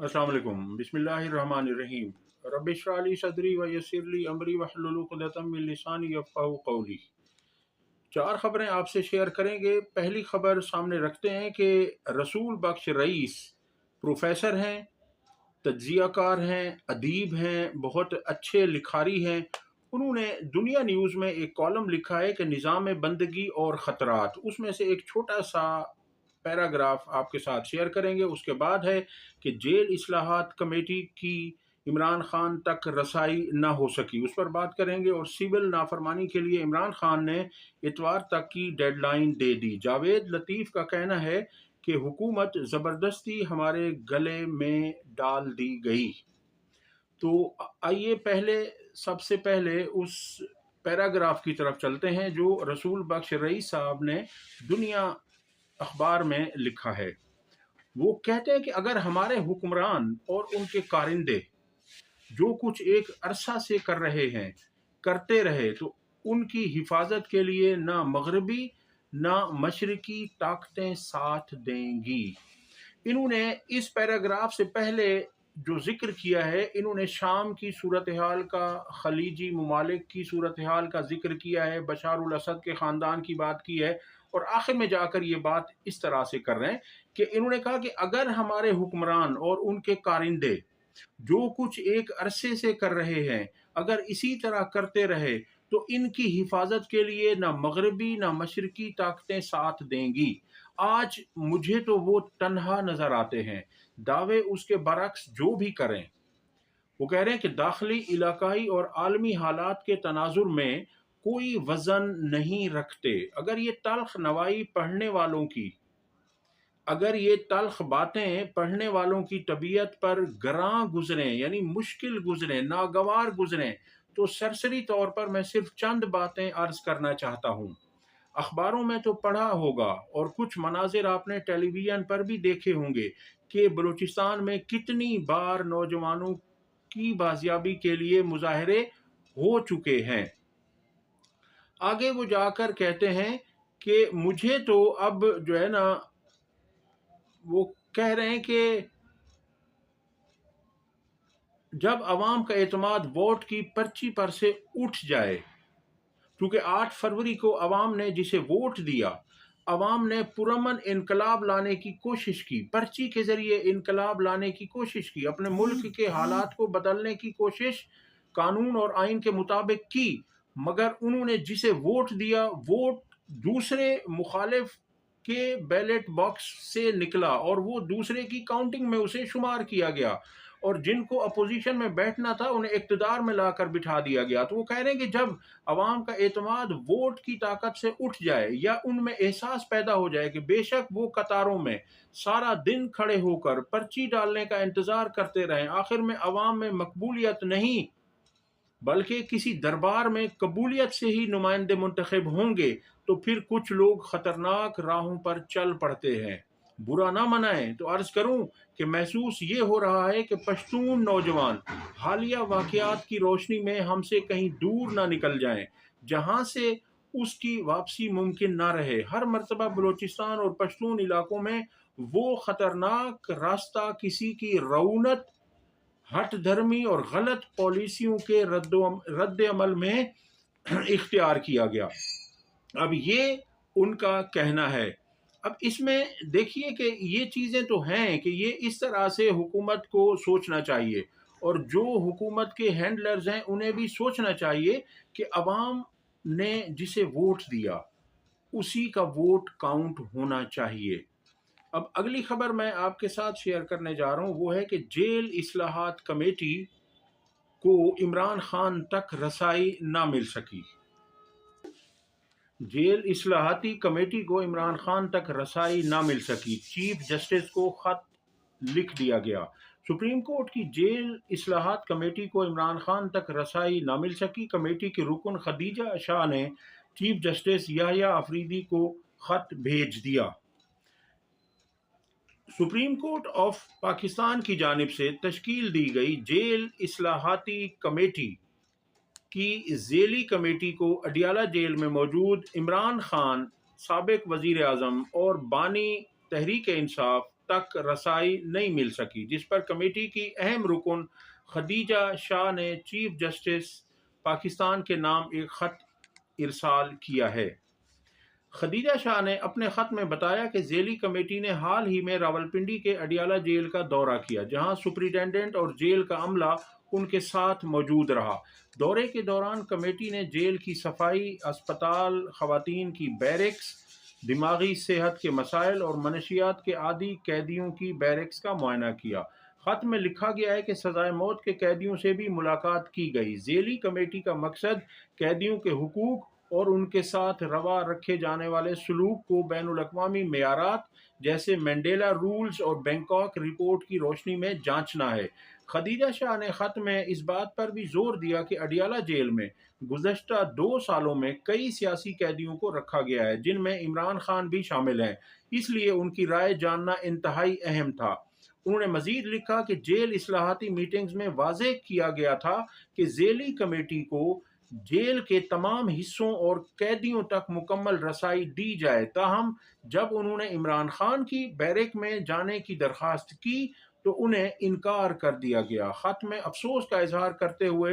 अस्सलाम वालेकुम बिस्मिल्लाहिर्रहमानिर्रहीम रब्बि इश्रह ली सदरी व यस्सिर ली अमरी वहलुल उक़दतम मिन लिसानी यफ़क़हू क़ौली। चार खबरें आपसे शेयर करेंगे। पहली खबर सामने रखते हैं कि रसूल बख्श रईस प्रोफेसर हैं, तज्ज़ियाकार हैं, अदीब हैं, बहुत अच्छे लिखारी हैं। उन्होंने दुनिया न्यूज़ में एक कॉलम लिखा है कि निज़ाम बंदगी और ख़तरात, उसमें से एक छोटा सा पैराग्राफ आपके साथ शेयर करेंगे। उसके बाद है कि जेल इस्लाहात कमेटी की इमरान खान तक रसाई ना हो सकी, उस पर बात करेंगे। और सिविल नाफरमानी के लिए इमरान खान ने इतवार तक की डेडलाइन दे दी। जावेद लतीफ़ का कहना है कि हुकूमत ज़बरदस्ती हमारे गले में डाल दी गई। तो आइए सबसे पहले उस पैराग्राफ की तरफ चलते हैं जो रसूल बख्श रईस साहब ने दुनिया अखबार में लिखा है। वो कहते हैं कि अगर हमारे हुक्मरान और उनके कारिंदे जो कुछ एक अरसा से कर रहे हैं करते रहे तो उनकी हिफाजत के लिए ना मगरबी ना मशरकी ताकतें साथ देंगी। इन्होंने इस पैराग्राफ से पहले जो जिक्र किया है, इन्होंने शाम की सूरत हाल का, खलीजी ममालिक की सूरत हाल का जिक्र किया है, बशार उल असद के ख़ानदान की बात की है, और आखिर में जाकर ये बात इस तरह से कर रहे हैं कि इन्होंने कहा कि अगर हमारे हुक्मरान और उनके कारिंदे जो कुछ एक अरसे से कर रहे हैं अगर इसी तरह करते रहे तो इनकी हिफाजत के लिए ना मगरबी ना मशरकी ताकतें साथ देंगी। आज मुझे तो वो तन्हा नजर आते हैं, दावे उसके बरक्स जो भी करें। वो कह रहे हैं कि दाखिली, इलाकाई और आलमी हालात के तनाजुर में कोई वजन नहीं रखते। अगर ये तल्ख बातें पढ़ने वालों की तबीयत पर गरां गुजरें, यानी मुश्किल गुजरें, नागवार गुजरें, तो सरसरी तौर पर मैं सिर्फ चंद बातें अर्ज करना चाहता हूँ। अखबारों में तो पढ़ा होगा और कुछ मनाजिर आपने टेलीविजन पर भी देखे होंगे कि बलूचिस्तान में कितनी बार नौजवानों की बाजियाबी के लिए मुजाहरे हो चुके हैं। आगे वो जाकर कहते हैं कि मुझे तो अब जो है ना, वो कह रहे हैं कि जब अवाम का एतमाद वोट की पर्ची पर से उठ जाए, क्योंकि 8 फरवरी को अवाम ने जिसे वोट दिया, अवाम ने पुरअमन इनकलाब लाने की कोशिश की, पर्ची के जरिए इनकलाब लाने की कोशिश की, अपने मुल्क के हालात को बदलने की कोशिश कानून और आइन के मुताबिक की, मगर उन्होंने जिसे वोट दिया, वोट दूसरे मुखालिफ के बैलेट बॉक्स से निकला और वो दूसरे की काउंटिंग में उसे शुमार किया गया, और जिनको अपोजिशन में बैठना था उन्हें इक्तदार में लाकर बिठा दिया गया। तो वो कह रहे हैं कि जब अवाम का एतमाद वोट की ताकत से उठ जाए या उनमें एहसास पैदा हो जाए कि बेशक वो कतारों में सारा दिन खड़े होकर पर्ची डालने का इंतजार करते रहें, आखिर में अवाम में मकबूलियत नहीं बल्कि किसी दरबार में कबूलियत से ही नुमाइंदे मुंतखब होंगे, तो फिर कुछ लोग खतरनाक राहों पर चल पड़ते हैं। बुरा ना मनाएं तो अर्ज करूं कि महसूस ये हो रहा है कि पश्तून नौजवान हालिया वाकयात की रोशनी में हमसे कहीं दूर ना निकल जाएं, जहां से उसकी वापसी मुमकिन ना रहे। हर मर्तबा बलूचिस्तान और पश्तून इलाकों में वो खतरनाक रास्ता किसी की रऊनत, हठ धर्मी और गलत पॉलिसियों के रद्द अमल में इख्तियार किया गया। अब ये उनका कहना है। अब इसमें देखिए कि ये चीज़ें तो हैं कि ये इस तरह से हुकूमत को सोचना चाहिए, और जो हुकूमत के हैंडलर्स हैं उन्हें भी सोचना चाहिए कि अवाम ने जिसे वोट दिया उसी का वोट काउंट होना चाहिए। अब अगली खबर मैं आपके साथ शेयर करने जा रहा हूँ, वो है कि जेल इस्लाहात कमेटी को इमरान खान तक रसाई ना मिल सकी। जेल इस्लाहाती कमेटी को इमरान खान तक रसाई ना मिल सकी, चीफ जस्टिस को खत लिख दिया गया। सुप्रीम कोर्ट की जेल इस्लाहात कमेटी को इमरान खान तक रसाई ना मिल सकी। कमेटी की रुकन खदीजा शाह ने चीफ जस्टिस याह्या अफरीदी को खत भेज दिया। सुप्रीम कोर्ट ऑफ पाकिस्तान की जानिब से तश्कील दी गई जेल इस्लाहाती कमेटी की जेली कमेटी को अडियाला जेल में मौजूद इमरान खान, साबिक वजीर आजम और बानी तहरीक इंसाफ तक रसाई नहीं मिल सकी, जिस पर कमेटी की अहम रुकन खदीजा शाह ने चीफ जस्टिस पाकिस्तान के नाम एक खत इरसाल किया है। खदीजा शाह ने अपने खत में बताया कि जेली कमेटी ने हाल ही में रावलपिंडी के अडियाला जेल का दौरा किया, जहां सुपरिटेंडेंट और जेल का अमला उनके साथ मौजूद रहा। दौरे के दौरान कमेटी ने जेल की सफाई, अस्पताल, खवातीन की बैरक्स, दिमागी सेहत के मसाइल और मनशियात के आदी कैदियों की बैरक्स का मुआयना किया। खत में लिखा गया है कि सजाए मौत के कैदियों से भी मुलाकात की गई। जेली कमेटी का मकसद कैदियों के हुकूक और उनके साथ रवा रखे जाने वाले सलूक को बैनुल-अक़वामी मेयारात जैसे मैंडेला रूल्स और बैंकॉक रिपोर्ट की रोशनी में जांचना है। खदीजा शाह ने खत में इस बात पर भी जोर दिया कि अडियाला जेल में गुज़श्ता 2 सालों में कई सियासी कैदियों को रखा गया है, जिनमें इमरान खान भी शामिल हैं, इसलिए उनकी राय जानना इंतहाई अहम था। उन्होंने मजीद लिखा कि जेल इस्लाहाती मीटिंग्स में वाज़ेह किया गया था कि जेली कमेटी को जेल के तमाम हिस्सों और कैदियों तक मुकम्मल रसाई दी जाए। ताहम जब उन्होंने इमरान खान की बैरक में जाने की दरख्वास्त की तो उन्हें इनकार कर दिया गया। खत में अफसोस का इजहार करते हुए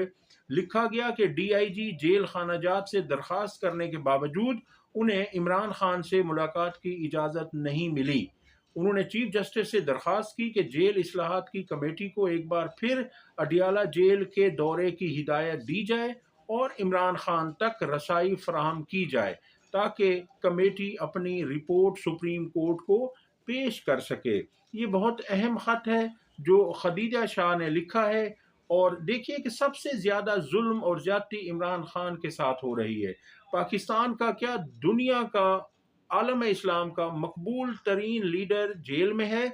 लिखा गया कि डीआईजी जेल खानाजात से दरख्वास्त करने के बावजूद उन्हें इमरान खान से मुलाकात की इजाज़त नहीं मिली। उन्होंने चीफ जस्टिस से दरख्वास्त की कि जेल इस्लाहात की कमेटी को एक बार फिर अडियाला जेल के दौरे की हिदायत दी जाए और इमरान खान तक रसाई फराहम की जाए, ताकि कमेटी अपनी रिपोर्ट सुप्रीम कोर्ट को पेश कर सके। ये बहुत अहम ख़त है जो खदीजा शाह ने लिखा है। और देखिए कि सबसे ज़्यादा जुल्म और ज़्यादती इमरान खान के साथ हो रही है। पाकिस्तान का क्या, दुनिया का, आलम इस्लाम का मकबूल तरीन लीडर जेल में है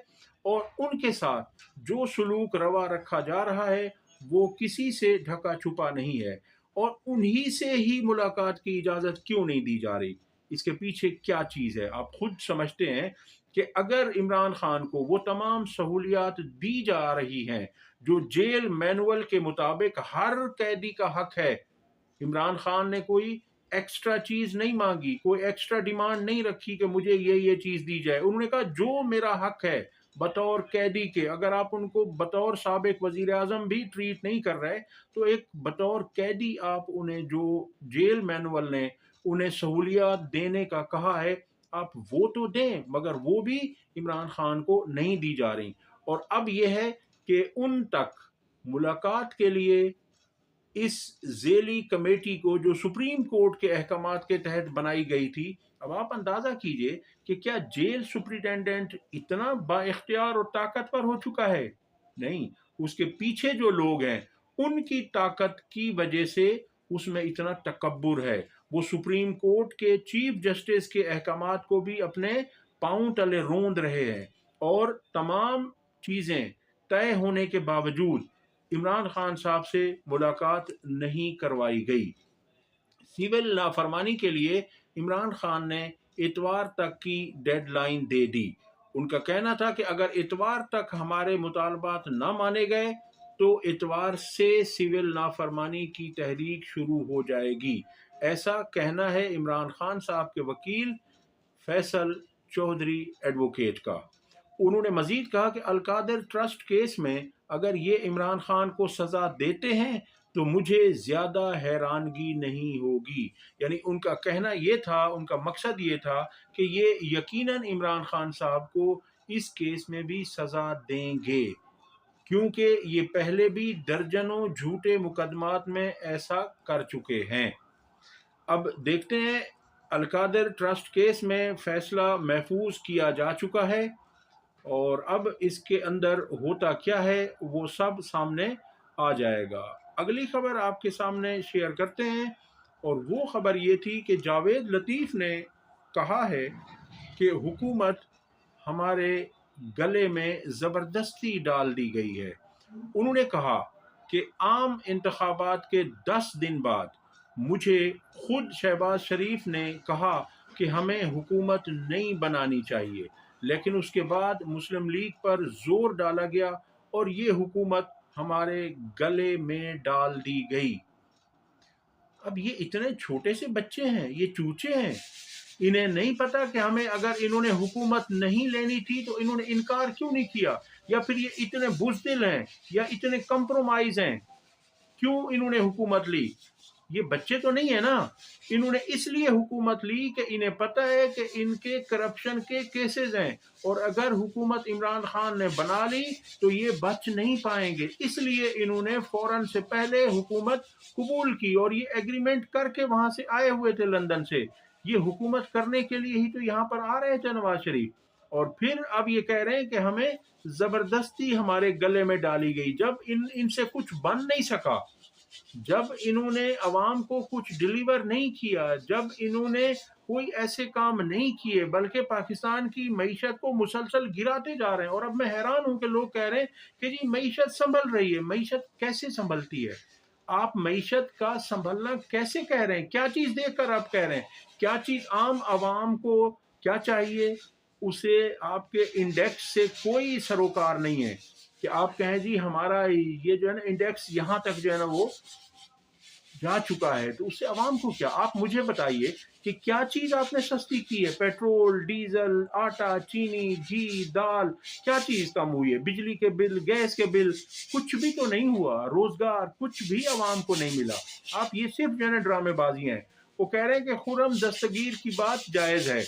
और उनके साथ जो सलूक रवा रखा जा रहा है वो किसी से ढका छुपा नहीं है। और उन्हीं से ही मुलाकात की इजाज़त क्यों नहीं दी जा रही? इसके पीछे क्या चीज़ है? आप खुद समझते हैं कि अगर इमरान खान को वो तमाम सहूलियात दी जा रही हैं जो जेल मैनुअल के मुताबिक हर कैदी का हक है, इमरान खान ने कोई एक्स्ट्रा चीज़ नहीं मांगी, कोई एक्स्ट्रा डिमांड नहीं रखी कि मुझे ये चीज़ दी जाए। उन्होंने कहा जो मेरा हक है बतौर कैदी के, अगर आप उनको बतौर साबिक वज़ीर आज़म भी ट्रीट नहीं कर रहे तो एक बतौर कैदी आप उन्हें, जो जेल मैनुअल ने उन्हें सहूलियात देने का कहा है, आप वो तो दें, मगर वो भी इमरान खान को नहीं दी जा रही। और अब यह है कि उन तक मुलाकात के लिए इस जेली कमेटी को, जो सुप्रीम कोर्ट के अहकामात के तहत बनाई गई थी, अब आप अंदाजा कीजिए कि क्या जेल सुपरिटेंडेंट इतना बाइख्तियार और ताकतवर हो चुका है? नहीं, उसके पीछे जो लोग हैं उनकी ताकत की वजह से उसमें इतना तकब्बुर है। वो सुप्रीम कोर्ट के चीफ जस्टिस के अहकामात को भी अपने पांव तले रोंद रहे हैं और तमाम चीज़ें तय होने के बावजूद इमरान खान साहब से मुलाकात नहीं करवाई गई। सिविल नाफरमानी के लिए इमरान खान ने इतवार तक की डेडलाइन दे दी। उनका कहना था कि अगर इतवार तक हमारे मुतालबात ना माने गए तो इतवार से सिविल नाफरमानी की तहरीक शुरू हो जाएगी। ऐसा कहना है इमरान खान साहब के वकील फैसल चौधरी एडवोकेट का। उन्होंने मजीद कहा कि अलकादर ट्रस्ट केस में अगर ये इमरान खान को सज़ा देते हैं तो मुझे ज़्यादा हैरानगी नहीं होगी। यानी उनका कहना ये था, उनका मकसद ये था कि ये यकीनन इमरान खान साहब को इस केस में भी सज़ा देंगे, क्योंकि ये पहले भी दर्जनों झूठे मुकदमात में ऐसा कर चुके हैं। अब देखते हैं, अलकादर ट्रस्ट केस में फ़ैसला महफूज किया जा चुका है और अब इसके अंदर होता क्या है वो सब सामने आ जाएगा। अगली खबर आपके सामने शेयर करते हैं और वो खबर ये थी कि जावेद लतीफ़ ने कहा है कि हुकूमत हमारे गले में ज़बरदस्ती डाल दी गई है। उन्होंने कहा कि आम इंतखाबात के 10 दिन बाद मुझे खुद शहबाज शरीफ ने कहा कि हमें हुकूमत नहीं बनानी चाहिए, लेकिन उसके बाद मुस्लिम लीग पर जोर डाला गया और ये हुकूमत हमारे गले में डाल दी गई। अब ये इतने छोटे से बच्चे हैं, ये चूचे हैं, انہیں نہیں پتا کہ ہمیں اگر انہوں نے حکومت نہیں لینی تھی تو انہوں نے انکار کیوں نہیں کیا؟ یا پھر یہ اتنے بزدل ہیں یا اتنے کمپرومائز ہیں، کیوں انہوں نے حکومت لی؟ یہ بچے تو نہیں ہے نا، انہوں نے اس لیے حکومت لی کہ انہیں پتہ ہے کہ ان کے کرپشن کے کیسز ہیں، اور اگر حکومت عمران خان نے بنا لی تو یہ بچ نہیں پائیں گے، اس لیے انہوں نے فوراً سے پہلے حکومت قبول کی اور یہ ایگریمنٹ کر کے وہاں سے آئے ہوئے تھے لندن سے، یہ حکومت کرنے کے لیے ہی تو یہاں پر آ رہے تھے نواز شریف، اور پھر اب یہ کہہ رہے ہیں کہ ہمیں زبردستی ہمارے گلے میں ڈالی گئی، جب ان سے کچھ بن نہیں سکا، جب انہوں نے عوام کو کچھ ڈیلیور نہیں کیا، جب انہوں نے کوئی ایسے کام نہیں کیے بلکہ پاکستان کی معیشت کو مسلسل گراتے جا رہے ہیں، اور اب میں حیران ہوں کہ لوگ کہہ رہے ہیں کہ جی معیشت سنبھل رہی ہے، معیشت کیسے سنبھلتی ہے؟ آپ معیشت کا سنبھلنا کیسے کہہ رہے ہیں؟ کیا چیز دیکھ کر آپ کہہ رہے ہیں؟ کیا چیز عام عوام کو کیا چاہیے؟ اسے آپ کے انڈیکس سے کوئی سروکار نہیں ہے کہ آپ کہیں جی ہمارا یہ جو ہے نا انڈیکس یہاں تک جو ہے نا وہ جا چکا ہے، تو اس سے عوام کو کیا؟ آپ مجھے بتائیے کہ کیا چیز آپ نے سستی کی ہے؟ پیٹرول، ڈیزل، آٹا، چینی، گھی، دال، کیا چیز کم ہوئی ہے؟ بجلی کے بل، گیس کے بل، کچھ بھی تو نہیں ہوا، روزگار کچھ بھی عوام کو نہیں ملا۔ آپ یہ صرف جو ہے نا ڈرامے بازی ہیں۔ وہ کہہ رہے ہیں کہ خرم دستگیر کی بات جائز ہے۔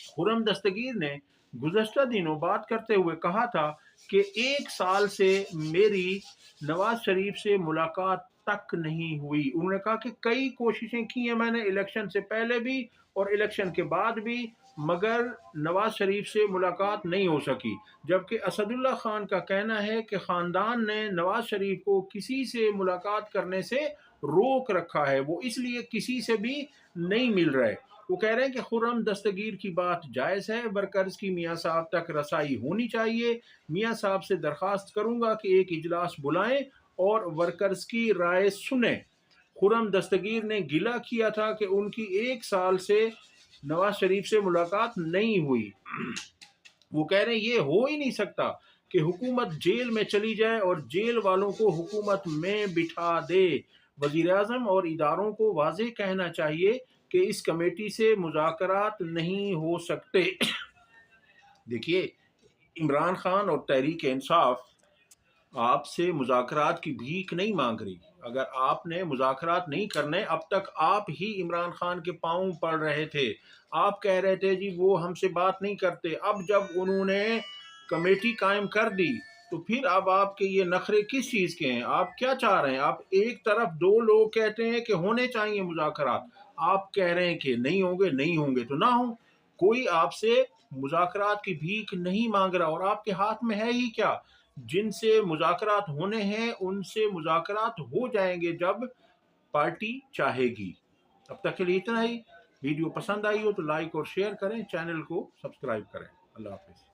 خرم دستگیر نے گزشتہ دنوں بات کرتے ہوئے کہا تھا کہ 1 سال سے میری نواز شریف سے ملاقات تک نہیں ہوئی۔ انہوں نے کہا کہ کئی کوششیں کی ہیں میں نے الیکشن سے پہلے بھی اور الیکشن کے بعد بھی، مگر نواز شریف سے ملاقات نہیں ہو سکی، جبکہ اسد اللہ خان کا کہنا ہے کہ خاندان نے نواز شریف کو کسی سے ملاقات کرنے سے روک رکھا ہے، وہ اس لیے کسی سے بھی نہیں مل رہے۔ وہ کہہ رہے ہیں کہ خرم دستگیر کی بات جائز ہے، ورکرز کی میاں صاحب تک رسائی ہونی چاہیے، میاں صاحب سے درخواست کروں گا کہ ایک اجلاس بلائیں اور ورکرز کی رائے سنیں۔ خرم دستگیر نے گلہ کیا تھا کہ ان کی 1 سال سے نواز شریف سے ملاقات نہیں ہوئی۔ وہ کہہ رہے ہیں یہ ہو ہی نہیں سکتا کہ حکومت جیل میں چلی جائے اور جیل والوں کو حکومت میں بٹھا دے۔ وزیر اعظم اور اداروں کو واضح کہنا چاہیے کہ اس کمیٹی سے مذاکرات نہیں ہو سکتے۔ دیکھیے، عمران خان اور تحریک انصاف آپ سے مذاکرات کی بھیک نہیں مانگ رہی۔ اگر آپ نے مذاکرات نہیں کرنے، اب تک آپ ہی عمران خان کے پاؤں پڑ رہے تھے، آپ کہہ رہے تھے جی وہ ہم سے بات نہیں کرتے، اب جب انہوں نے کمیٹی قائم کر دی تو پھر اب آپ کے یہ نخرے کس چیز کے ہیں؟ آپ کیا چاہ رہے ہیں؟ آپ ایک طرف 2 لوگ کہتے ہیں کہ ہونے چاہیے مذاکرات، آپ کہہ رہے ہیں کہ نہیں ہوں گے، نہیں ہوں گے تو نہ ہوں، کوئی آپ سے مذاکرات کی بھیک نہیں مانگ رہا، اور آپ کے ہاتھ میں ہے ہی کیا؟ جن سے مذاکرات ہونے ہیں ان سے مذاکرات ہو جائیں گے جب پارٹی چاہے گی۔ اب تک کے لیے اتنا ہی۔ ویڈیو پسند آئی ہو تو لائک اور شیئر کریں، چینل کو سبسکرائب کریں۔ اللہ حافظ۔